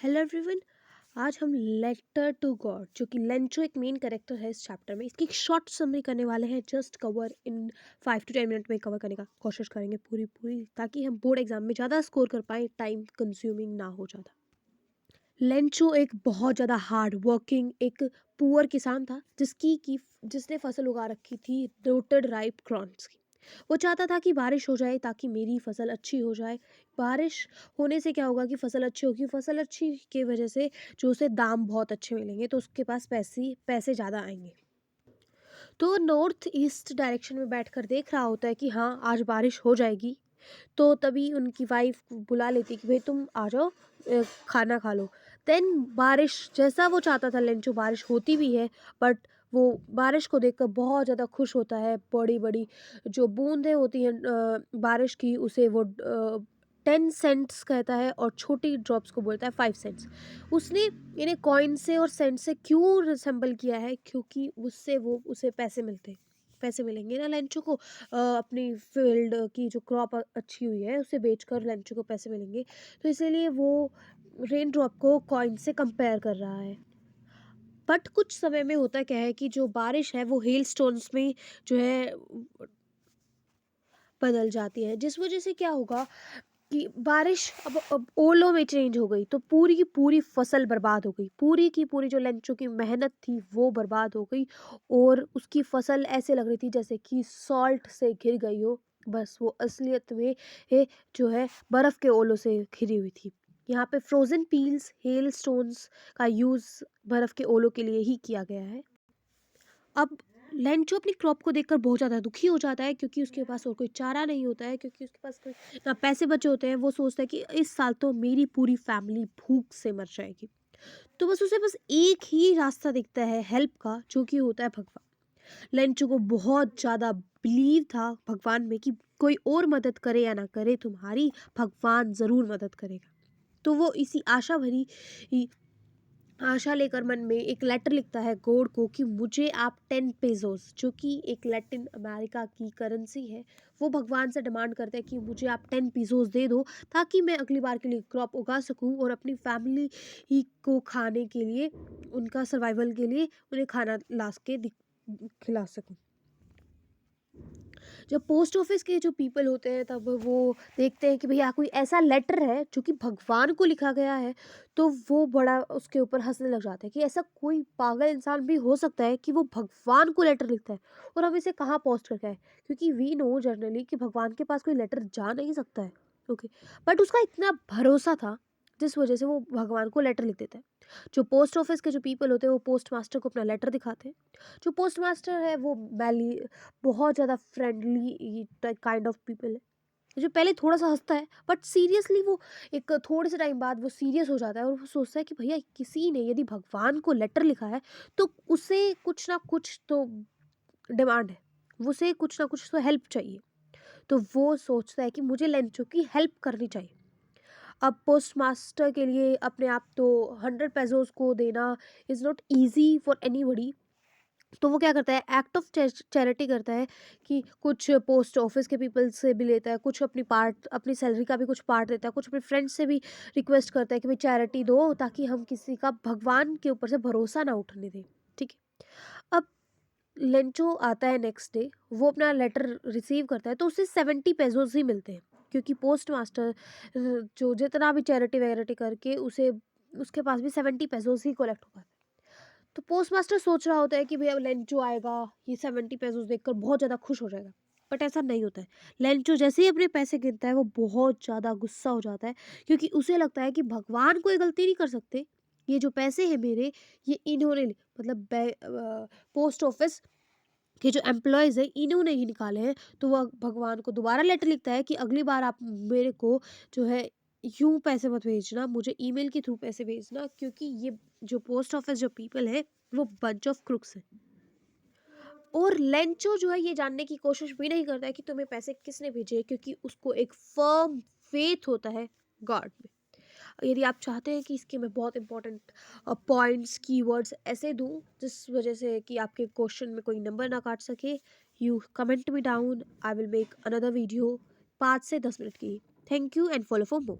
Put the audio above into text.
Hello everyone. आज हम letter to God जो कि लेंचो एक मेन कैरेक्टर है इस चैप्टर में, इसकी एक शॉर्ट समरी करने वाले हैं। Just cover in 5 to 10 minute में कवर करने का कोशिश करेंगे पूरी ताकि हम बोर्ड एग्जाम में ज़्यादा स्कोर कर पाएँ, टाइम कंज्यूमिंग ना हो ज़्यादा। लेंचो एक बहुत ज़्यादा हार्ड वर्किंग एक पुअर किसान था जिसने फसल उगा रखी थी रोटेड राइप क्रॉन्स की। वो चाहता था कि बारिश हो जाए ताकि मेरी फसल अच्छी हो जाए। बारिश होने से क्या होगा कि फसल अच्छी होगी, फसल अच्छी की वजह से जो उसे दाम बहुत अच्छे मिलेंगे तो उसके पास पैसे पैसे ज़्यादा आएंगे। तो नॉर्थ ईस्ट डायरेक्शन में बैठकर देख रहा होता है कि हाँ आज बारिश हो जाएगी। तो तभी उनकी वाइफ बुला लेती कि भाई तुम आ जाओ, खाना खा लो। देन बारिश जैसा वो चाहता था लेंचो बारिश होती भी है। बट वो बारिश को देखकर बहुत ज़्यादा खुश होता है। बड़ी बड़ी जो बूंदें होती हैं बारिश की, उसे वो 10 सेंट्स कहता है और छोटी ड्रॉप्स को बोलता है 5 सेंट्स। उसने इन्हें कॉइन से और सेंट से क्यों रिसेंबल किया है, क्योंकि उससे वो उसे पैसे मिलेंगे ना लेंचो को। अपनी फील्ड की जो क्रॉप अच्छी हुई है उसे बेचकर लेंचो को पैसे मिलेंगे। तो इसीलिए वो रेन ड्रॉप को कॉइन से कंपेयर कर रहा है। बट कुछ समय में होता क्या है कि जो बारिश है वो हेल स्टोन्स में जो है बदल जाती है, जिस वजह से क्या होगा कि बारिश अब ओलों में चेंज हो गई तो पूरी की पूरी फसल बर्बाद हो गई। पूरी की पूरी जो लेंचो की मेहनत थी वो बर्बाद हो गई और उसकी फसल ऐसे लग रही थी जैसे कि सॉल्ट से घिर गई हो। बस वो असलियत में जो है बर्फ़ के ओलों से घिरी हुई थी। यहाँ पे फ्रोज़न पील्स हेल स्टोन्स का यूज़ बर्फ़ के ओलों के लिए ही किया गया है। अब लेंचो अपनी क्रॉप को देखकर बहुत ज़्यादा दुखी हो जाता है, क्योंकि उसके पास और कोई चारा नहीं होता है, क्योंकि उसके पास कोई ना पैसे बचे होते हैं। वो सोचता है कि इस साल तो मेरी पूरी फैमिली भूख से मर जाएगी। तो बस एक ही रास्ता दिखता है हेल्प का, जो कि होता है भगवान। लेंचो को बहुत ज़्यादा बिलीव था भगवान में कि कोई और मदद करे या ना करे, तुम्हारी भगवान ज़रूर मदद करेगा। तो वो इसी आशा लेकर मन में एक लेटर लिखता है गॉड को कि मुझे आप 10 पेजोस, जो कि एक लैटिन अमेरिका की करेंसी है, वो भगवान से डिमांड करते हैं कि मुझे आप 10 पेजोस दे दो ताकि मैं अगली बार के लिए क्रॉप उगा सकूं और अपनी फैमिली ही को खाने के लिए, उनका सर्वाइवल के लिए उन्हें खाना ला के खिला सकूं। जब पोस्ट ऑफिस के जो पीपल होते हैं तब वो देखते हैं कि भैया कोई ऐसा लेटर है जो कि भगवान को लिखा गया है, तो वो बड़ा उसके ऊपर हंसने लग जाते हैं कि ऐसा कोई पागल इंसान भी हो सकता है कि वो भगवान को लेटर लिखता है और हम इसे कहाँ पोस्ट करके आए, क्योंकि वी नो जनरली कि भगवान के पास कोई लेटर जा नहीं सकता है। ओके। बट उसका इतना भरोसा था जिस वजह से वो भगवान को लेटर लिख देता है। जो पोस्ट ऑफिस के जो पीपल होते हैं वो पोस्ट मास्टर को अपना लेटर दिखाते हैं। जो पोस्ट मास्टर है वो बहुत ज़्यादा फ्रेंडली काइंड ऑफ पीपल है, जो पहले थोड़ा सा हंसता है बट सीरियसली वो एक थोड़े से टाइम बाद वो सीरियस हो जाता है और वो सोचता है कि भैया किसी ने यदि भगवान को लेटर लिखा है तो उसे कुछ ना कुछ तो डिमांड है, उसे कुछ ना कुछ तो हेल्प चाहिए। तो वो सोचता है कि मुझे लेंचो की हेल्प करनी चाहिए। अब पोस्ट मास्टर के लिए अपने आप तो 100 पेजोस को देना is not easy for any. तो वो क्या करता है, एक्ट ऑफ चैरिटी करता है कि कुछ पोस्ट ऑफिस के पीपल से भी लेता है, कुछ अपनी सैलरी का भी कुछ पार्ट देता है, कुछ अपने फ्रेंड्स से भी रिक्वेस्ट करता है कि भाई चैरिटी दो ताकि हम किसी का भगवान के ऊपर से भरोसा ना उठने दें। ठीक है। अब लेंचो आता है नेक्स्ट डे, वो अपना लेटर रिसीव करता है तो उसे 70 पेजोस ही मिलते हैं, क्योंकि पोस्ट मास्टर जो जितना भी चैरिटी वैरिटी करके उसे उसके पास भी 70 पेजोस ही कलेक्ट होगा। तो पोस्ट मास्टर सोच रहा होता है कि भैया लेंचो आएगा, ये 70 पेजोस देखकर बहुत ज़्यादा खुश हो जाएगा। बट ऐसा नहीं होता है। लेंचो जैसे ही अपने पैसे गिनता है वो बहुत ज़्यादा गुस्सा हो जाता है, क्योंकि उसे लगता है कि भगवान कोई गलती नहीं कर सकते। ये जो पैसे हैं मेरे, ये इन्होंने मतलब पोस्ट ऑफिस के जो एम्प्लॉयज़ हैं इन्होंने ही निकाले हैं। तो वह भगवान को दोबारा लेटर लिखता है कि अगली बार आप मेरे को जो है यूँ पैसे मत भेजना, मुझे ईमेल के थ्रू पैसे भेजना, क्योंकि ये जो पोस्ट ऑफिस जो पीपल है वो बंच ऑफ क्रुक्स है। और लेंचो जो है ये जानने की कोशिश भी नहीं करता है कि तुम्हें पैसे किसने भेजे, क्योंकि उसको एक फर्म फेथ होता है गॉड में। यदि आप चाहते हैं कि इसके मैं बहुत इंपॉर्टेंट पॉइंट्स कीवर्ड्स ऐसे दूं जिस वजह से कि आपके क्वेश्चन में कोई नंबर ना काट सके, you comment me down, I will make another video 5 से 10 मिनट की। Thank you and follow for more.